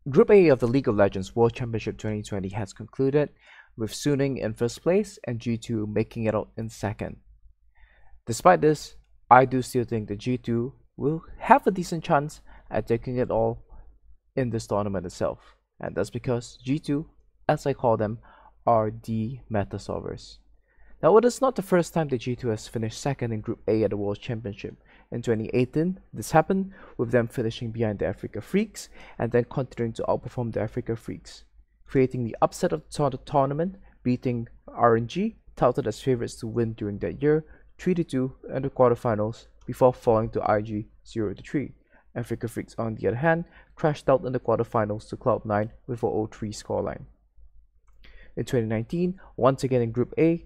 Group A of the League of Legends World Championship 2020 has concluded, with Suning in first place and G2 making it out in second. Despite this, I do still think that G2 will have a decent chance at taking it all in this tournament itself, and that's because G2, as I call them, are the meta solvers. Now, it is not the first time that G2 has finished second in Group A at the World Championship. In 2018, this happened with them finishing behind the Africa Freaks and then continuing to outperform the Africa Freaks, creating the upset of the tournament, beating RNG, touted as favorites to win during that year, 3-2 in the quarterfinals before falling to IG 0-3. Africa Freaks, on the other hand, crashed out in the quarterfinals to Cloud9 with a 0-3 scoreline. In 2019, once again in Group A,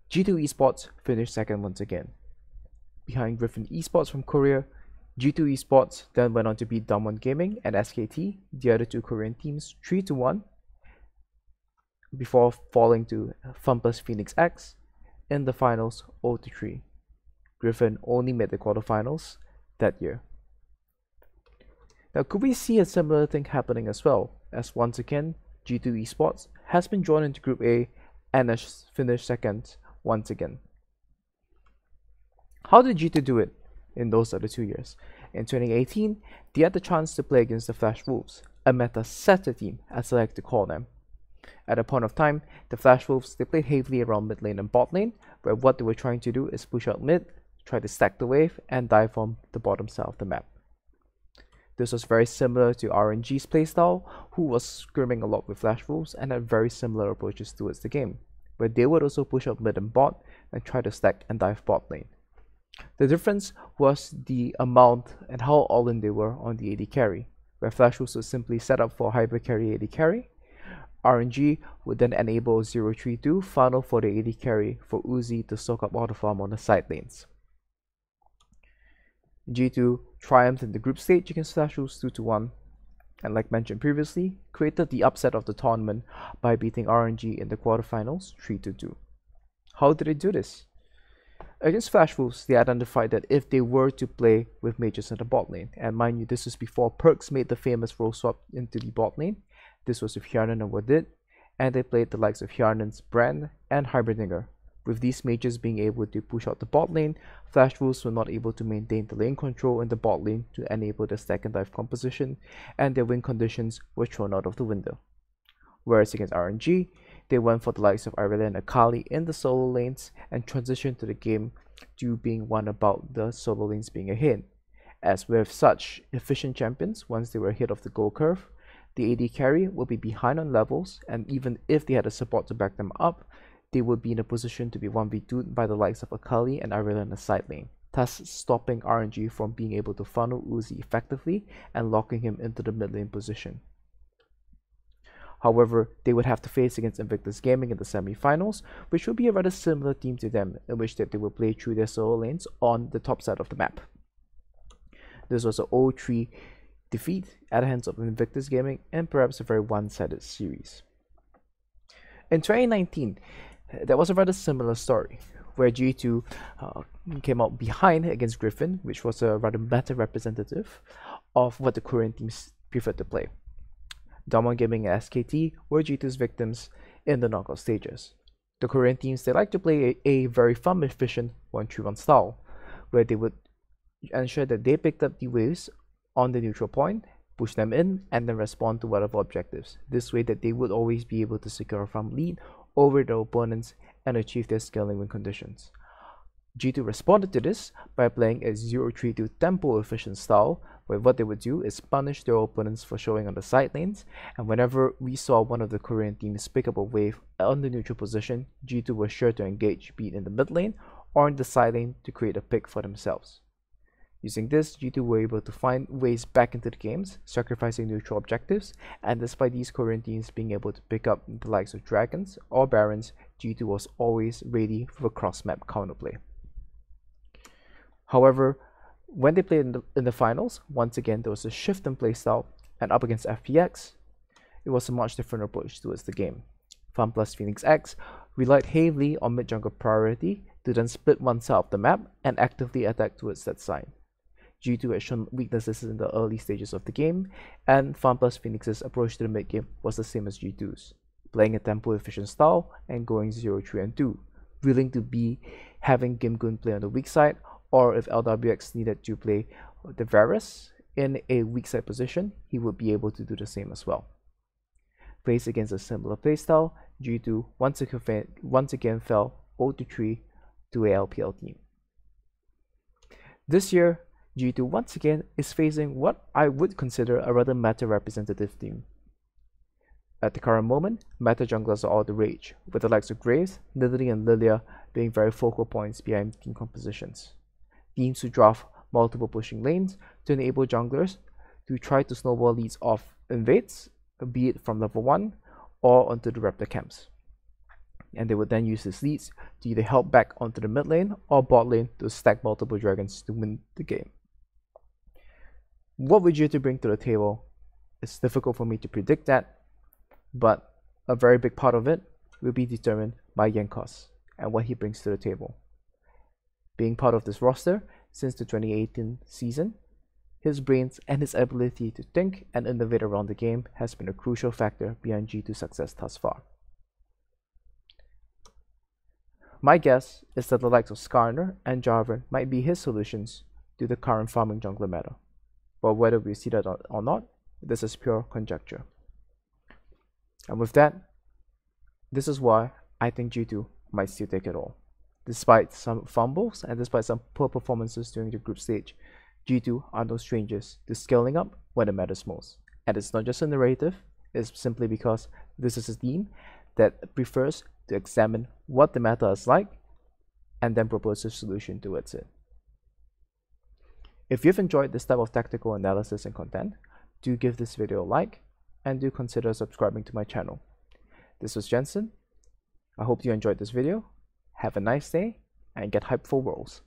G2 Esports finished second once again. Behind Griffin Esports from Korea, G2 Esports then went on to beat Damwon Gaming and SKT, the other two Korean teams, 3-1, before falling to FunPlus Phoenix X in the finals 0-3. Griffin only made the quarterfinals that year. Now, could we see a similar thing happening as well, as once again G2 Esports has been drawn into Group A and has finished second once again. How did G2 do it in those other 2 years? In 2018, they had the chance to play against the Flash Wolves, a meta setter team, as I like to call them. At a point of time, the Flash Wolves, they played heavily around mid lane and bot lane, where what they were trying to do is push out mid, try to stack the wave, and dive from the bottom side of the map. This was very similar to RNG's playstyle, who was scrimming a lot with Flash Wolves and had very similar approaches towards the game, where they would also push out mid and bot and try to stack and dive bot lane. The difference was the amount and how all-in they were on the AD carry, where Flash Wolves was simply set up for hyper carry AD carry. RNG would then enable 0-3-2 funnel for the AD carry for Uzi to soak up auto farm on the side lanes. G2 triumphed in the group stage against Flash Wolves 2-1, and like mentioned previously, created the upset of the tournament by beating RNG in the quarterfinals 3-2. How did they do this? Against Flash Wolves, they identified that if they were to play with mages in the bot lane, and mind you, this was before Perks made the famous role swap into the bot lane, this was with Hjarnan and Wadid, and they played the likes of Hjarnan's Brand and Hybridinger. With these mages being able to push out the bot lane, Flash Wolves were not able to maintain the lane control in the bot lane to enable the stack and dive composition, and their win conditions were thrown out of the window. Whereas against RNG, they went for the likes of Irelia and Akali in the solo lanes and transitioned to the game to being one about the solo lanes being ahead. As with such efficient champions, once they were ahead of the goal curve, the AD carry will be behind on levels, and even if they had a support to back them up, they would be in a position to be 1v2'd by the likes of Akali and Irelia in the side lane, thus stopping RNG from being able to funnel Uzi effectively and locking him into the mid lane position. However, they would have to face against Invictus Gaming in the semi-finals, which would be a rather similar team to them, in which that they will play through their solo lanes on the top side of the map. This was a 0-3 defeat at the hands of Invictus Gaming, and perhaps a very one-sided series. In 2019, there was a rather similar story, where G2 came out behind against Griffin, which was a rather better representative of what the Korean teams preferred to play. Damwon Gaming and SKT were G2's victims in the knockout stages. The Korean teams, they like to play a very fun, efficient 1-3-1 style, where they would ensure that they picked up the waves on the neutral point, push them in, and then respond to whatever objectives. This way that they would always be able to secure a firm lead over their opponents and achieve their scaling win conditions. G2 responded to this by playing a 0-3-2 tempo efficient style, where what they would do is punish their opponents for showing on the side lanes, and whenever we saw one of the Korean teams pick up a wave on the neutral position, G2 was sure to engage, be it in the mid lane or in the side lane, to create a pick for themselves. Using this, G2 were able to find ways back into the games, sacrificing neutral objectives, and despite these Korean teams being able to pick up the likes of Dragons or Barons, G2 was always ready for cross-map counterplay. However, when they played in the finals, once again there was a shift in playstyle, and up against FPX, it was a much different approach towards the game. FunPlus Phoenix X relied heavily on mid-jungle priority to then split one side of the map and actively attack towards that side. G2 had shown weaknesses in the early stages of the game, and FunPlus Phoenix's approach to the mid game was the same as G2's, playing a tempo-efficient style and going 0-3-2, willing to be having Gimgun play on the weak side, or if LWX needed to play the Varus in a weak side position, he would be able to do the same as well. Faced against a similar playstyle, G2 once again fell 0-3 to a LPL team. This year, G2 once again is facing what I would consider a rather meta representative team. At the current moment, meta junglers are all the rage, with the likes of Graves, Nidalee and Lilia being very focal points behind team compositions. Teams who draft multiple pushing lanes to enable junglers to try to snowball leads off invades, be it from level 1 or onto the Raptor camps. And they would then use these leads to either help back onto the mid lane or bot lane to stack multiple dragons to win the game. What would G2 bring to the table? It's difficult for me to predict that, but a very big part of it will be determined by Yankos and what he brings to the table. Being part of this roster since the 2018 season, his brains and his ability to think and innovate around the game has been a crucial factor behind G2's success thus far. My guess is that the likes of Skarner and Jarvan might be his solutions to the current farming jungler meta, but whether we see that or not, this is pure conjecture. And with that, this is why I think G2 might still take it all. Despite some fumbles and despite some poor performances during the group stage, G2 are no strangers to scaling up when it matters most. And it's not just a narrative, it's simply because this is a team that prefers to examine what the meta is like and then propose a solution towards it. If you've enjoyed this type of tactical analysis and content, do give this video a like and do consider subscribing to my channel. This was Jensen. I hope you enjoyed this video. Have a nice day and get hyped for Worlds.